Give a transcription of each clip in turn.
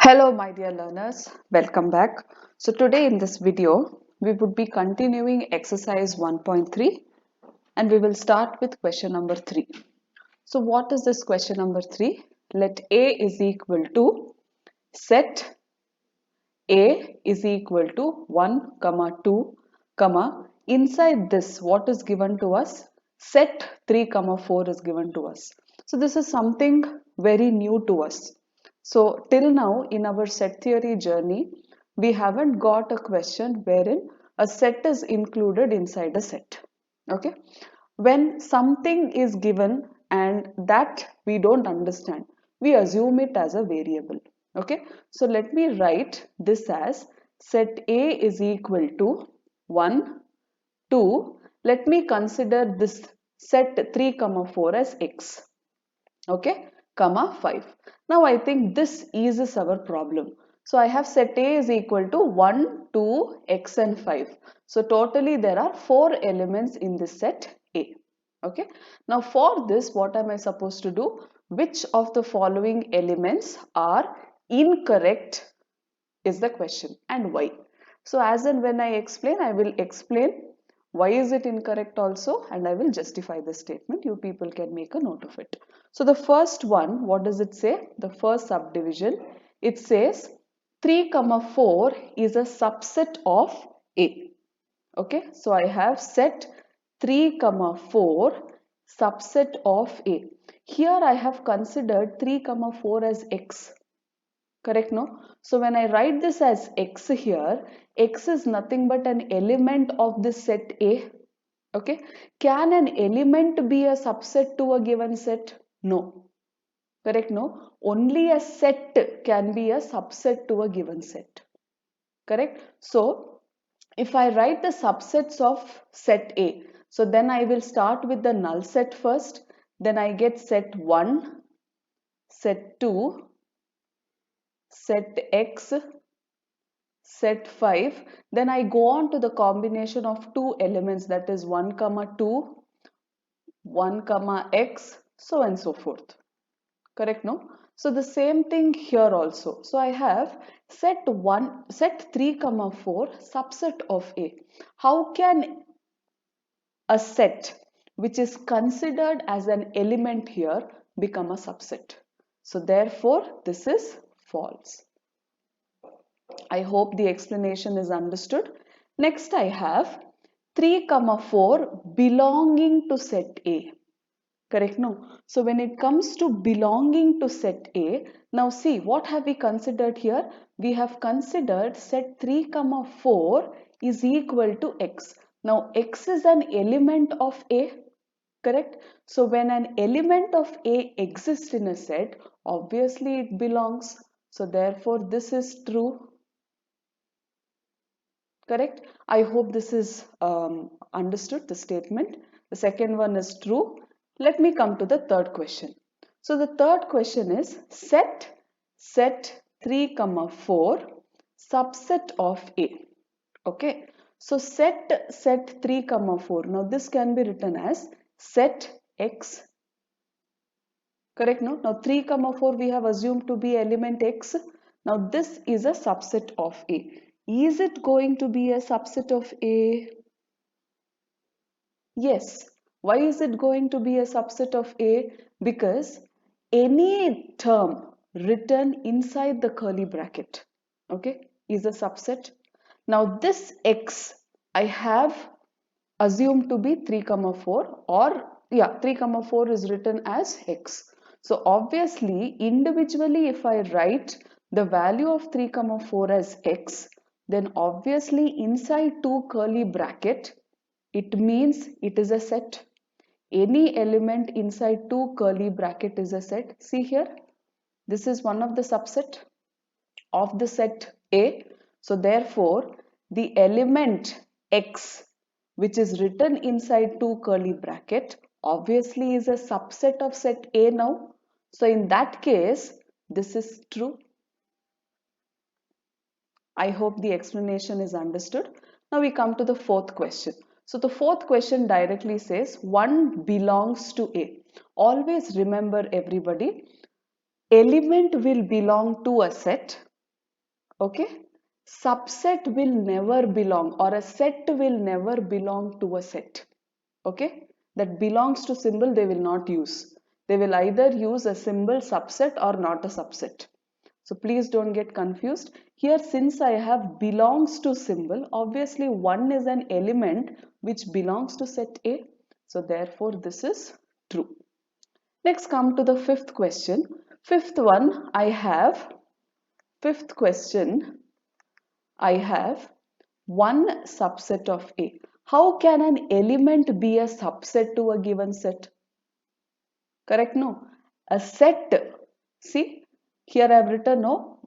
Hello, my dear learners. Welcome back. So today in this video, we would be continuing exercise 1.3 and we will start with question number 3. So what is this question number 3? Let A is equal to set A is equal to 1, comma 2, comma inside this what is given to us? Set 3, comma 4 is given to us. So this is something very new to us. So till now in our set theory journey, we haven't got a question wherein a set is included inside a set. Okay. When something is given and that we don't understand, we assume it as a variable. Okay. So let me write this as set A is equal to 1, 2. Let me consider this set 3, comma 4 as x. Okay, comma 5. Now I think this eases our problem. So I have set A is equal to 1, 2, x and 5. So totally there are 4 elements in this set A. Okay. Now for this, what am I supposed to do? Which of the following elements are incorrect is the question, and why. So as and when I explain, I will explain why is it incorrect also, and I will justify the statement. You people can make a note of it. So the first one, what does it say? The first subdivision, it says 3 comma 4 is a subset of A. Okay, so I have set 3 comma 4 subset of A. Here I have considered 3 comma 4 as x. Correct, no? So when I write this as x here, x is nothing but an element of this set A. Okay. Can an element be a subset to a given set? No. Correct, no? Only a set can be a subset to a given set. Correct? So if I write the subsets of set A, so then I will start with the null set first. Then I get set 1, set 2, set x, set 5, then I go on to the combination of two elements, that is 1 comma 2, 1 comma x, so and so forth. Correct, no? So the same thing here also. So I have set 3 comma 4 subset of A. How can a set which is considered as an element here become a subset? So therefore this is false. I hope the explanation is understood. Next I have 3 comma 4 belonging to set A. Correct, no? So when it comes to belonging to set A, now see what have we considered here? We have considered set 3 comma 4 is equal to x. Now x is an element of A. Correct? So when an element of A exists in a set, obviously it belongs. So therefore this is true. Correct? I hope this is understood, the statement. The second one is true. Let me come to the third question. So the third question is set 3 comma 4 subset of A. Okay. So set 3 comma 4. Now this can be written as set x. Correct, no? Now 3 comma 4 we have assumed to be element x. Now this is a subset of A. Is it going to be a subset of A? Yes. Why is it going to be a subset of A? Because any term written inside the curly bracket, okay, is a subset. Now this x I have assumed to be 3 comma 4, or yeah, 3 comma 4 is written as x. So obviously individually if I write the value of 3 comma 4 as x, then obviously inside two curly bracket it means it is a set. Any element inside two curly bracket is a set. See here, this is one of the subset of the set A. So therefore the element x which is written inside two curly bracket obviously is a subset of set A now. So in that case this is true. I hope the explanation is understood. Now we come to the fourth question. So the fourth question directly says 1 belongs to A. Always remember everybody, element will belong to a set Okay, subset will never belong, or a set will never belong to a set. Okay, that belongs to symbol they will not use. They will either use a symbol subset or not a subset. So please don't get confused. Here, since I have belongs to symbol, obviously 1 is an element which belongs to set A. So therefore this is true. Next, come to the fifth question. Fifth question, I have one subset of A. How can an element be a subset to a given set? Correct? No. A set, see, here I have written no,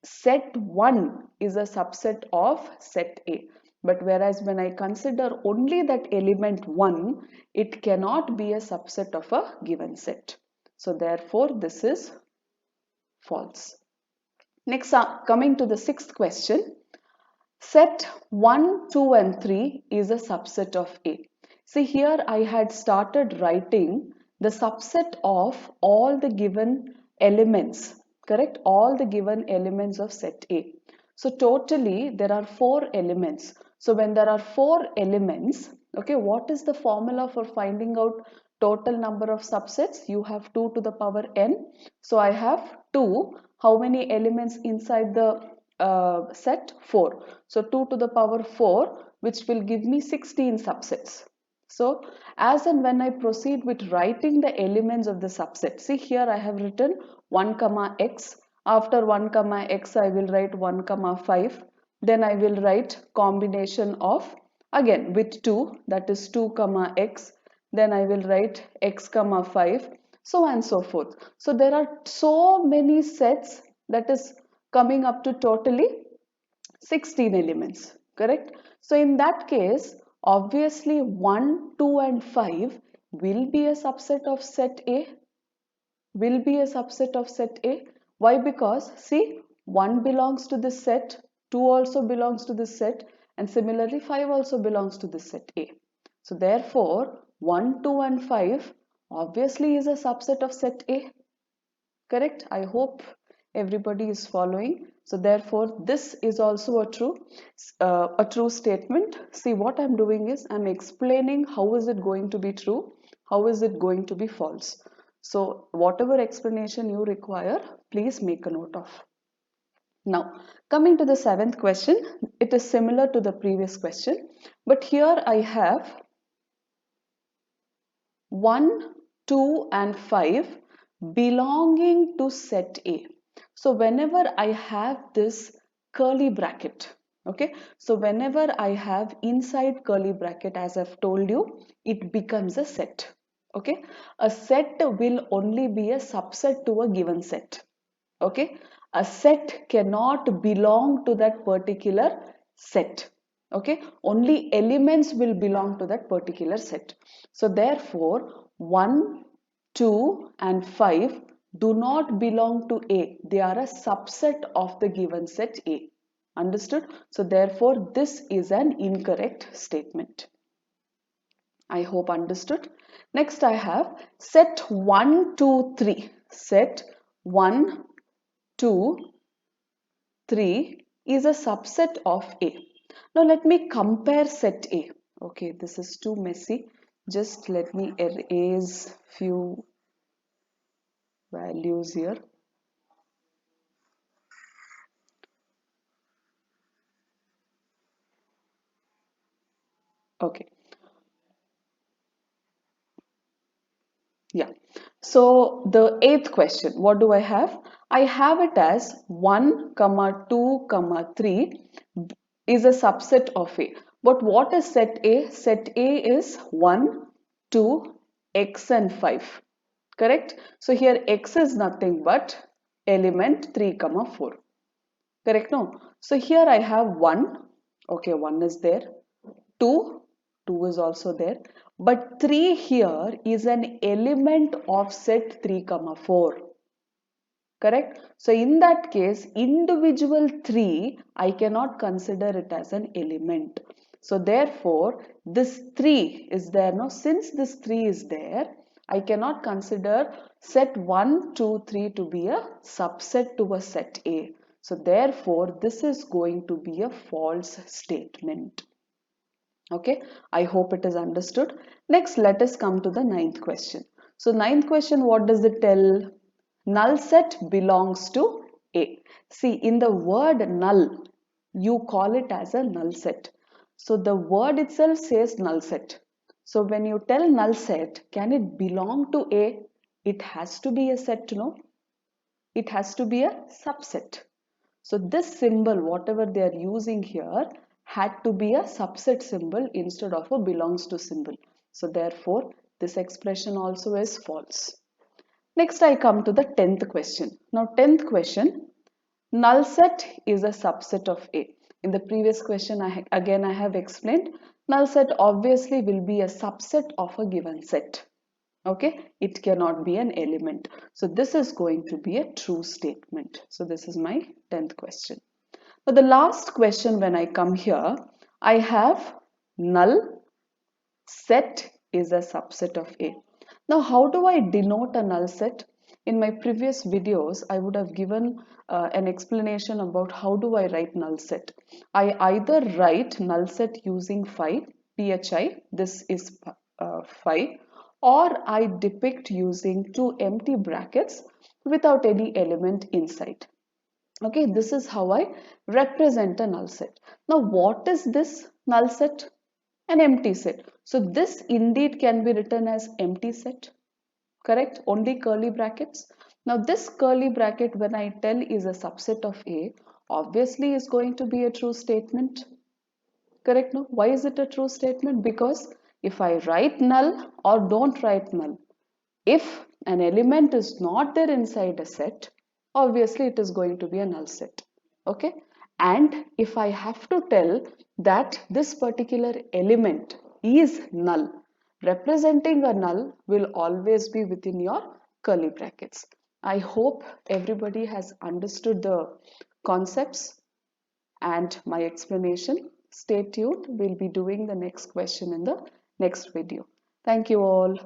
set 1 is a subset of set A. But whereas when I consider only that element 1, it cannot be a subset of a given set. So therefore this is false. Next, coming to the sixth question. Set 1, 2 and 3 is a subset of A. See, here I had started writing the subset of all the given elements, correct? All the given elements of set A. So totally there are 4 elements. So when there are 4 elements, okay, what is the formula for finding out total number of subsets? You have 2 to the power n. So I have 2. How many elements inside the set? 4. So 2 to the power 4, which will give me 16 subsets. So as and when I proceed with writing the elements of the subset, see here I have written 1 comma x. After 1 comma x I will write 1 comma 5. Then I will write combination of, again with 2, that is 2 comma x. Then I will write x comma 5, so on and so forth. So there are so many sets, that is coming up to totally 16 elements, correct? So in that case, obviously 1, 2 and 5 will be a subset of set A, will be a subset of set A. Why? Because see, 1 belongs to this set, 2 also belongs to this set, and similarly 5 also belongs to this set A. So therefore 1, 2 and 5 obviously is a subset of set A. Correct? I hope everybody is following. So therefore this is also a true statement. See, what I'm doing is I'm explaining how is it going to be true, how is it going to be false. So whatever explanation you require, please make a note of. Now, coming to the seventh question, it is similar to the previous question, but here I have 1, 2 and 5 belonging to set A. So whenever I have this curly bracket, okay, so whenever I have inside curly bracket, as I've told you, it becomes a set. Okay, a set will only be a subset to a given set. Okay, a set cannot belong to that particular set. Okay, only elements will belong to that particular set. So therefore 1, 2 and 5 do not belong to A. They are a subset of the given set A. Understood? So therefore this is an incorrect statement. I hope understood. Next I have set 1, 2, 3. Set 1, 2, 3 is a subset of A. Now let me compare set A. Okay, this is too messy. Just let me erase few values here. Okay. Yeah. So the eighth question, what do I have? I have it as 1, comma 2, comma 3 is a subset of A. But what is set A? Set A is 1, 2, x and 5. Correct? So here x is nothing but element 3, comma 4. Correct? No? So here I have 1. Okay, 1 is there. 2, 2 is also there. But 3 here is an element of set 3, comma 4. Correct? So in that case, individual 3, I cannot consider it as an element. So therefore, this 3 is there. Now, since this 3 is there, I cannot consider set 1, 2, 3 to be a subset to a set A. So therefore, this is going to be a false statement. Okay, I hope it is understood. Next, let us come to the ninth question. So ninth question, what does it tell? Null set belongs to A. See, in the word null, you call it as a null set. So the word itself says null set. So when you tell null set, can it belong to A? It has to be a set, no? It has to be a subset. So this symbol, whatever they are using here, had to be a subset symbol instead of a belongs to symbol. So therefore, this expression also is false. Next, I come to the 10th question. Now, 10th question, null set is a subset of A. In the previous question, again I have explained, null set obviously will be a subset of a given set. Okay, it cannot be an element. So this is going to be a true statement. So this is my 10th question. Now the last question, when I come here, I have null set is a subset of A. Now how do I denote a null set? In my previous videos, I would have given an explanation about how do I write null set. I either write null set using phi, phi, this is phi, or I depict using two empty brackets without any element inside. Okay, this is how I represent a null set. Now, what is this null set? An empty set. So, this indeed can be written as empty set, correct? Only curly brackets. Now, this curly bracket, when I tell is a subset of A, obviously is going to be a true statement, correct? No? Why is it a true statement? Because if I write null or don't write null, if an element is not there inside a set, obviously it is going to be a null set. Okay, and if I have to tell that this particular element is null, representing a null will always be within your curly brackets. I hope everybody has understood the concepts and my explanation. Stay tuned, we'll be doing the next question in the next video. Thank you all.